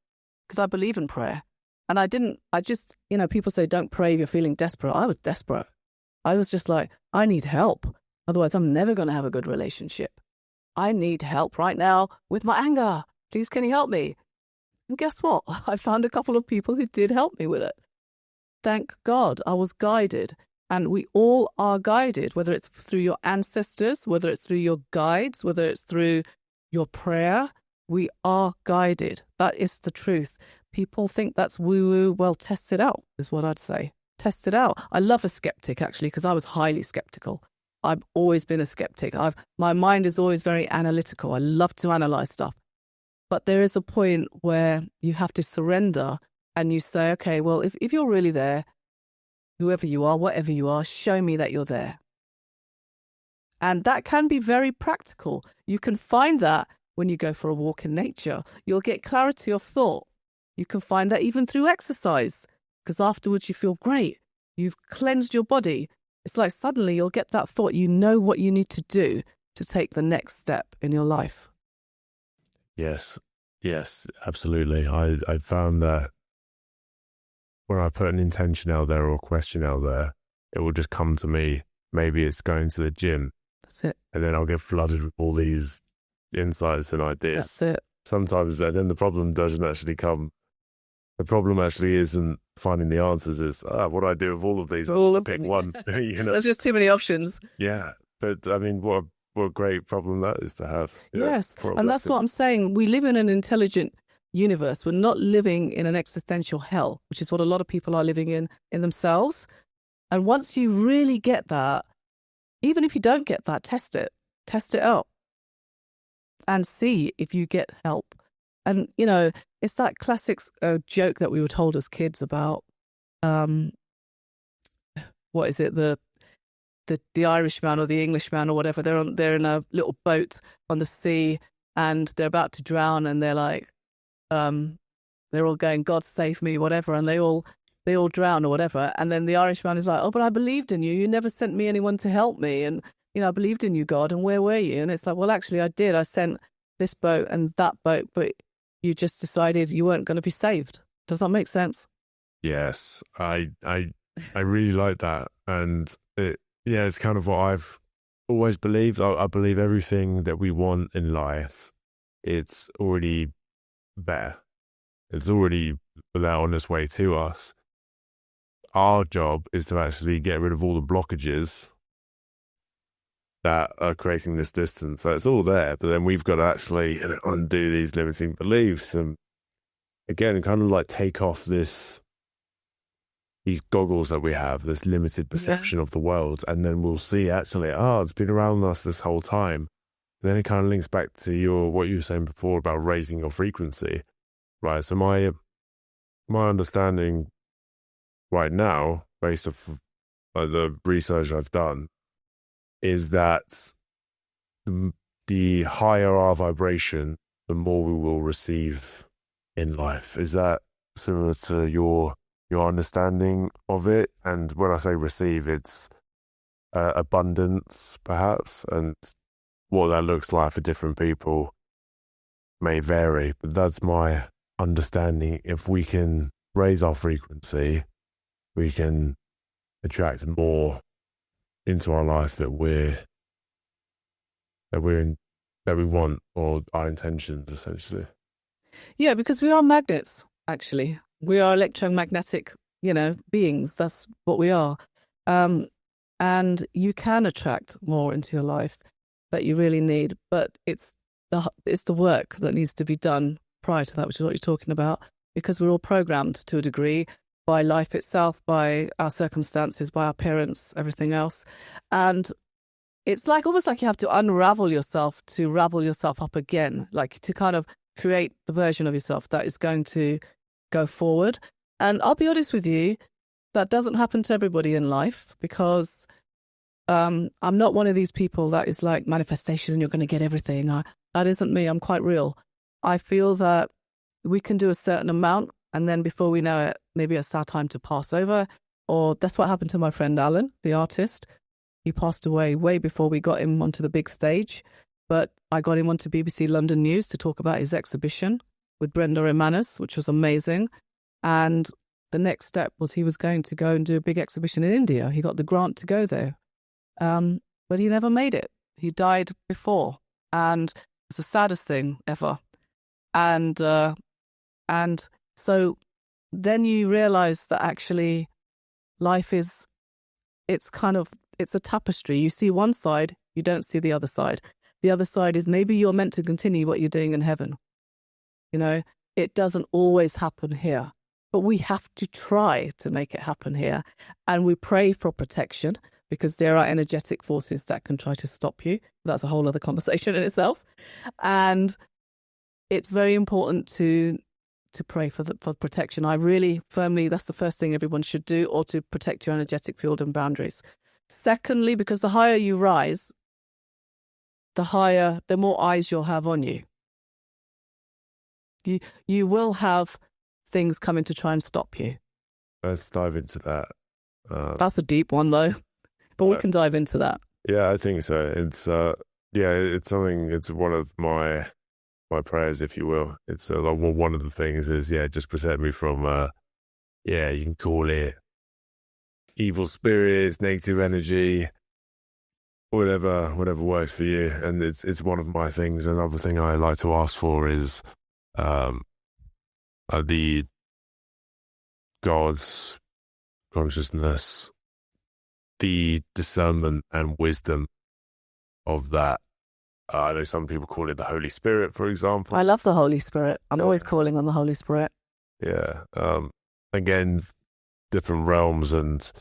because I believe in prayer. And people say, don't pray if you're feeling desperate. I was desperate. I was just like, I need help. Otherwise, I'm never going to have a good relationship. I need help right now with my anger. Please, can you help me? And guess what? I found a couple of people who did help me with it. Thank God I was guided. And we all are guided, whether it's through your ancestors, whether it's through your guides, whether it's through your prayer. We are guided. That is the truth. People think that's woo-woo. Well, test it out is what I'd say. Test it out. I love a skeptic, actually, because I was highly skeptical. I've always been a skeptic. My mind is always very analytical. I love to analyze stuff. But there is a point where you have to surrender and you say, okay, well, if you're really there, whoever you are, whatever you are, show me that you're there. And that can be very practical. You can find that when you go for a walk in nature. You'll get clarity of thought. You can find that even through exercise, because afterwards you feel great. You've cleansed your body. It's like suddenly you'll get that thought. You know what you need to do to take the next step in your life. Yes, absolutely. I found that when I put an intention out there or a question out there, it will just come to me. Maybe it's going to the gym. That's it. And then I'll get flooded with all these insights and ideas. That's it. Sometimes then the problem doesn't actually come. The problem actually isn't finding the answers. It's what do I do with all of these? Pick one. You know? There's just too many options. Yeah. But I mean, what what a great problem that is to have. Yes. What a And that's blessing. what I'm saying. We live in an intelligent universe. We're not living in an existential hell, which is what a lot of people are living in themselves. And once you really get that, even if you don't get that, test it out and see if you get help. And, you know, it's that classic joke that we were told as kids about, what is it? The Irishman or the Englishman or whatever. They're in a little boat on the sea and they're about to drown and they're like, they're all going, God save me, whatever. And they all drown or whatever. And then the Irishman is like, oh, but I believed in you. You never sent me anyone to help me. And, you know, I believed in you, God. And where were you? And it's like, well, actually I did. I sent this boat and that boat, but you just decided you weren't going to be saved. Does that make sense? Yes, I really like that. And it's kind of what I've always believed. I believe everything that we want in life, it's already there. It's already there on its way to us. Our job is to actually get rid of all the blockages that are creating this distance. So it's all there, but then we've got to actually undo these limiting beliefs and again, kind of like take off these goggles that we have, this limited perception of the world, and then we'll see actually, it's been around us this whole time. Then it kind of links back to what you were saying before about raising your frequency, right? So my understanding right now, based off of the research I've done, is that the higher our vibration, the more we will receive in life. Is that similar to your understanding of it? And when I say receive, it's abundance, perhaps, and what that looks like for different people may vary. But that's my understanding. If we can raise our frequency, we can attract more into our life that we want, or our intentions, essentially. Yeah, because we are magnets, actually. We are electromagnetic, beings. That's what we are. And you can attract more into your life that you really need, but it's the work that needs to be done prior to that, which is what you're talking about, because we're all programmed to a degree by life itself, by our circumstances, by our parents, everything else. And it's almost like you have to unravel yourself to ravel yourself up again, like to kind of create the version of yourself that is going to go forward. And I'll be honest with you, that doesn't happen to everybody in life, because I'm not one of these people that is like manifestation and you're going to get everything. That isn't me. I'm quite real. I feel that we can do a certain amount, and then before we know it, maybe it's our time to pass over. Or that's what happened to my friend Alan, the artist. He passed away way before we got him onto the big stage. But I got him onto BBC London News to talk about his exhibition with Brenda Emanis, which was amazing. And the next step was he was going to go and do a big exhibition in India. He got the grant to go there. But he never made it. He died before. And it was the saddest thing ever. And so then you realize that actually life it's a tapestry. You see one side, you don't see the other side. The other side is maybe you're meant to continue what you're doing in heaven. It doesn't always happen here, but we have to try to make it happen here. And we pray for protection, because there are energetic forces that can try to stop you. That's a whole other conversation in itself. And it's very important to pray for protection. I really firmly, that's the first thing everyone should do, or to protect your energetic field and boundaries. Secondly, because the higher you rise, the more eyes you'll have on you. You will have things coming to try and stop you. Let's dive into that. That's a deep one, though, but we can dive into that. Yeah, I think so. It's it's something. It's one of my prayers, if you will. It's one of the things is just protect me from you can call it evil spirits, negative energy, whatever works for you. And it's one of my things. Another thing I like to ask for is the God's consciousness, the discernment and wisdom of that. I know some people call it the Holy Spirit, for example. I love the Holy Spirit. I'm always calling on the Holy Spirit. Yeah. Again, different realms, and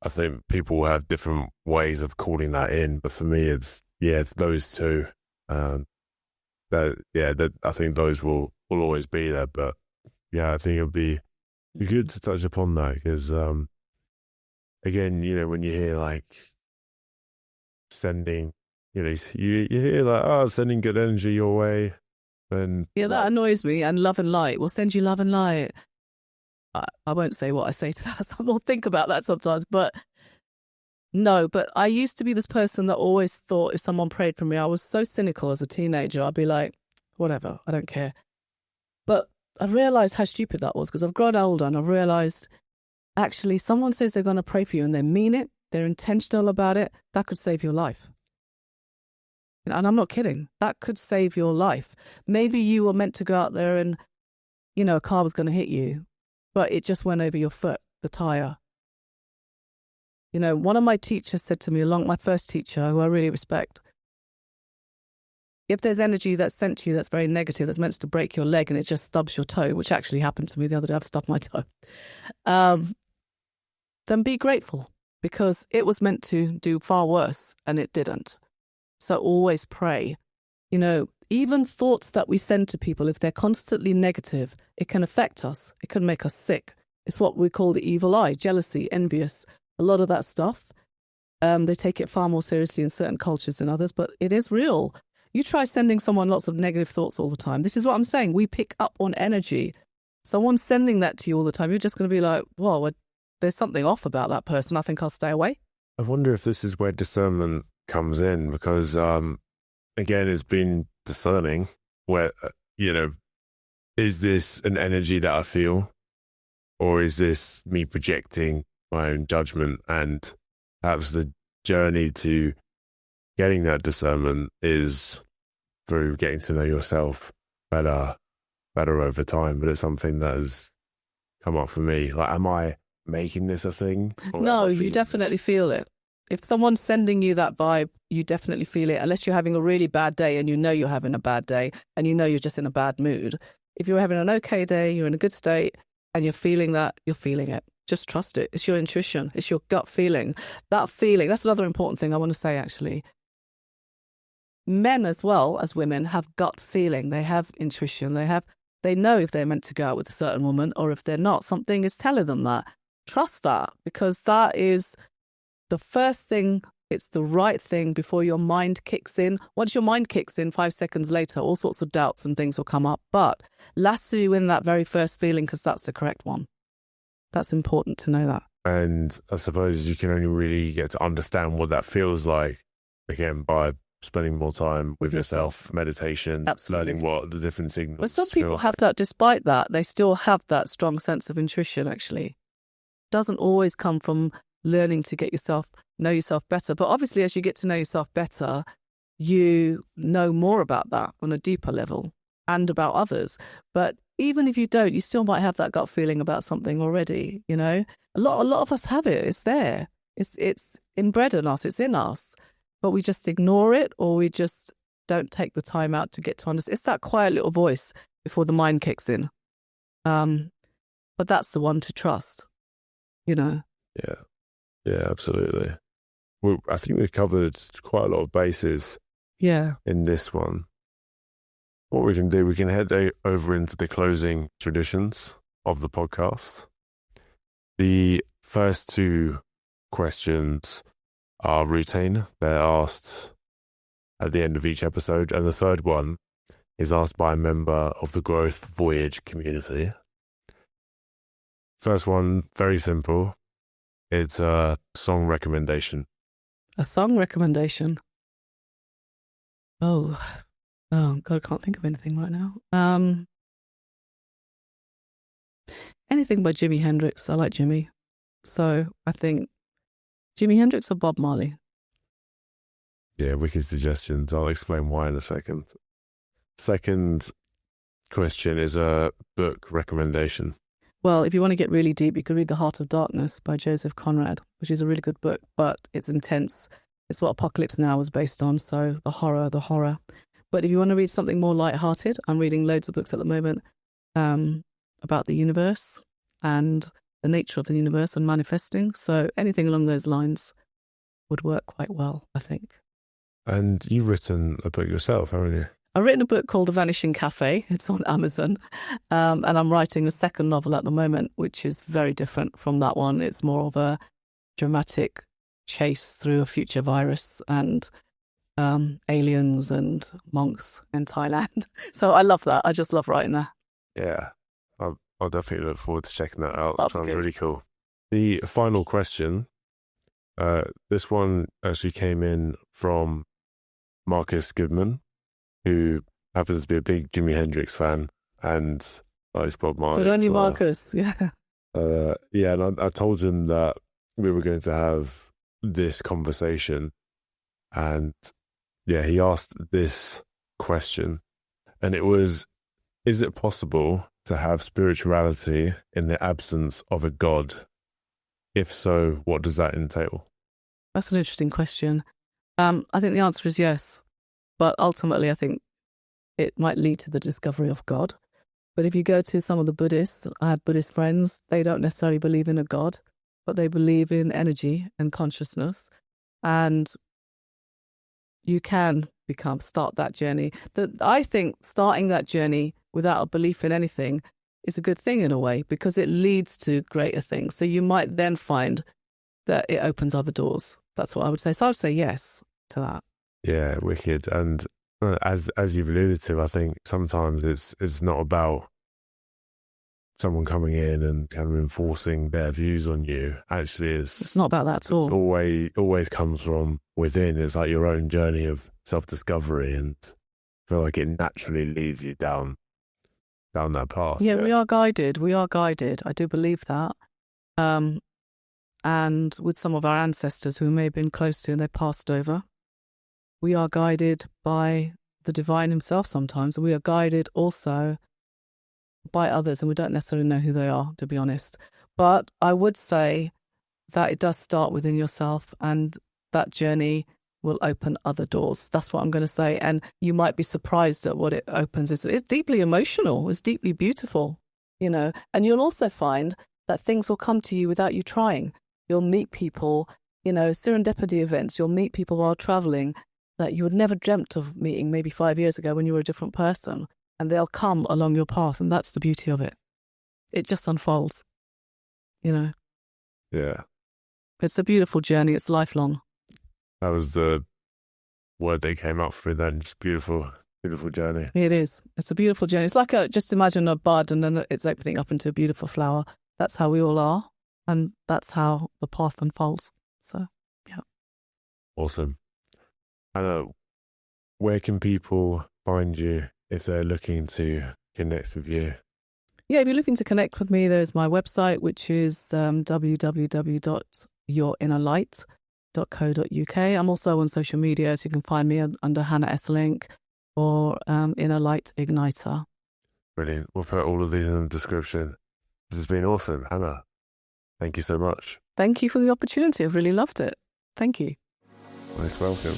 I think people have different ways of calling that in. But for me, it's those two. I think those will always be there. But yeah, I think it'll be good to touch upon that because, again, when you hear like sending, you hear like, sending good energy your way, and that annoys me. And love and light will send you love and light. I won't say what I say to that. I'll think about that sometimes. But no, but I used to be this person that always thought if someone prayed for me, I was so cynical as a teenager. I'd be like, whatever, I don't care. But I realised how stupid that was because I've grown older and I've realised actually someone says they're going to pray for you and they mean it, they're intentional about it, that could save your life. And I'm not kidding. That could save your life. Maybe you were meant to go out there and, a car was going to hit you, but it just went over your foot, the tyre. One of my teachers said to me, my first teacher, who I really respect, if there's energy that's sent to you that's very negative, that's meant to break your leg and it just stubs your toe, which actually happened to me the other day, I've stubbed my toe, then be grateful because it was meant to do far worse and it didn't. So always pray. Even thoughts that we send to people, if they're constantly negative, it can affect us. It can make us sick. It's what we call the evil eye, jealousy, envious, a lot of that stuff. They take it far more seriously in certain cultures than others, but it is real. You try sending someone lots of negative thoughts all the time. This is what I'm saying. We pick up on energy. Someone's sending that to you all the time. You're just going to be like, whoa, there's something off about that person. I think I'll stay away. I wonder if this is where discernment comes in because, again, it's been discerning where, is this an energy that I feel or is this me projecting my own judgment? And perhaps the journey to getting that discernment is through getting to know yourself better over time. But it's something that has come up for me. Like, am I making this a thing? No, you definitely feel it. If someone's sending you that vibe, you definitely feel it, unless you're having a really bad day and you're having a bad day and you're just in a bad mood. If you're having an okay day, you're in a good state and you're feeling that, you're feeling it. Just trust it. It's your intuition. It's your gut feeling. That feeling, that's another important thing I want to say, actually. Men as well as women have gut feeling. They have intuition. They know if they're meant to go out with a certain woman or if they're not. Something is telling them that. Trust that because that is the first thing, it's the right thing before your mind kicks in. Once your mind kicks in, 5 seconds later, all sorts of doubts and things will come up. But lasso you in that very first feeling because that's the correct one. That's important to know that. And I suppose you can only really get to understand what that feels like, again, by spending more time with yourself, meditation, Absolutely. Learning what the different signals. But some people have that, despite that, they still have that strong sense of intuition, actually. It doesn't always come from learning to know yourself better. But obviously, as you get to know yourself better, you know more about that on a deeper level and about others. But even if you don't, you still might have that gut feeling about something already, A lot of us have it. It's there. It's inbred in us. It's in us. But we just ignore it or we just don't take the time out to get to understand. It's that quiet little voice before the mind kicks in. But that's the one to trust, Yeah, absolutely. Well, I think we've covered quite a lot of bases in this one. What we can do, we can head over into the closing traditions of the podcast. The first two questions are routine. They're asked at the end of each episode. And the third one is asked by a member of the Growth Voyage community. First one, very simple. It's a song recommendation. A song recommendation? Oh, God, I can't think of anything right now. Anything by Jimi Hendrix. I like Jimi. So I think Jimi Hendrix or Bob Marley. Yeah, wicked suggestions. I'll explain why in a second. Second question is a book recommendation. Well, if you want to get really deep, you could read The Heart of Darkness by Joseph Conrad, which is a really good book, but it's intense. It's what Apocalypse Now was based on, so the horror. But if you want to read something more lighthearted, I'm reading loads of books at the moment about the universe and the nature of the universe and manifesting. So anything along those lines would work quite well, I think. And you've written a book yourself, haven't you? I've written a book called The Vanishing Café. It's on Amazon. And I'm writing a second novel at the moment, which is very different from that one. It's more of a dramatic chase through a future virus and aliens and monks in Thailand. So I love that. I just love writing that. Yeah, I'll definitely look forward to checking that out. That'd Sounds be good. really cool. The final question, this one actually came in from Marcus Goodman, who happens to be a big Jimi Hendrix fan and likes Bob Marley. But only as well. Marcus, yeah. Yeah, and I told him that we were going to have this conversation, and yeah, he asked this question, and it was, is it possible to have spirituality in the absence of a god? If so, what does that entail? That's an interesting question. I think the answer is yes. But ultimately, I think it might lead to the discovery of God. But if you go to some of the Buddhists, I have Buddhist friends, they don't necessarily believe in a God, but they believe in energy and consciousness. And you can start that journey. I think starting that journey without a belief in anything is a good thing in a way, because it leads to greater things. So you might then find that it opens other doors. That's what I would say. So I would say yes to that. Yeah, wicked. And as you've alluded to, I think sometimes it's not about someone coming in and kind of enforcing their views on you. Actually, it's not about that at all. It always comes from within. It's like your own journey of self-discovery, and I feel like it naturally leads you down that path. Yeah, we are guided. I do believe that. And with some of our ancestors who may have been close to and they passed over, we are guided by the divine himself sometimes. And we are guided also by others, and we don't necessarily know who they are, to be honest. But I would say that it does start within yourself, and that journey will open other doors. That's what I'm going to say. And you might be surprised at what it opens. It's deeply emotional. It's deeply beautiful, And you'll also find that things will come to you without you trying. You'll meet people, serendipity events. You'll meet people while traveling that you would never dreamt of meeting maybe 5 years ago when you were a different person. And they'll come along your path. And that's the beauty of it. It just unfolds, Yeah. It's a beautiful journey. It's lifelong. That was the word they came up with then. Just beautiful, beautiful journey. It is. It's a beautiful journey. It's like just imagine a bud and then it's opening up into a beautiful flower. That's how we all are. And that's how the path unfolds. So, yeah. Awesome. Hana, where can people find you if they're looking to connect with you? Yeah, if you're looking to connect with me, there's my website, which is www.yourinnerlight.co.uk. I'm also on social media, so you can find me under Hana Esselink or Inner Light Igniter. Brilliant. We'll put all of these in the description. This has been awesome. Hana, thank you so much. Thank you for the opportunity. I've really loved it. Thank you. Most welcome.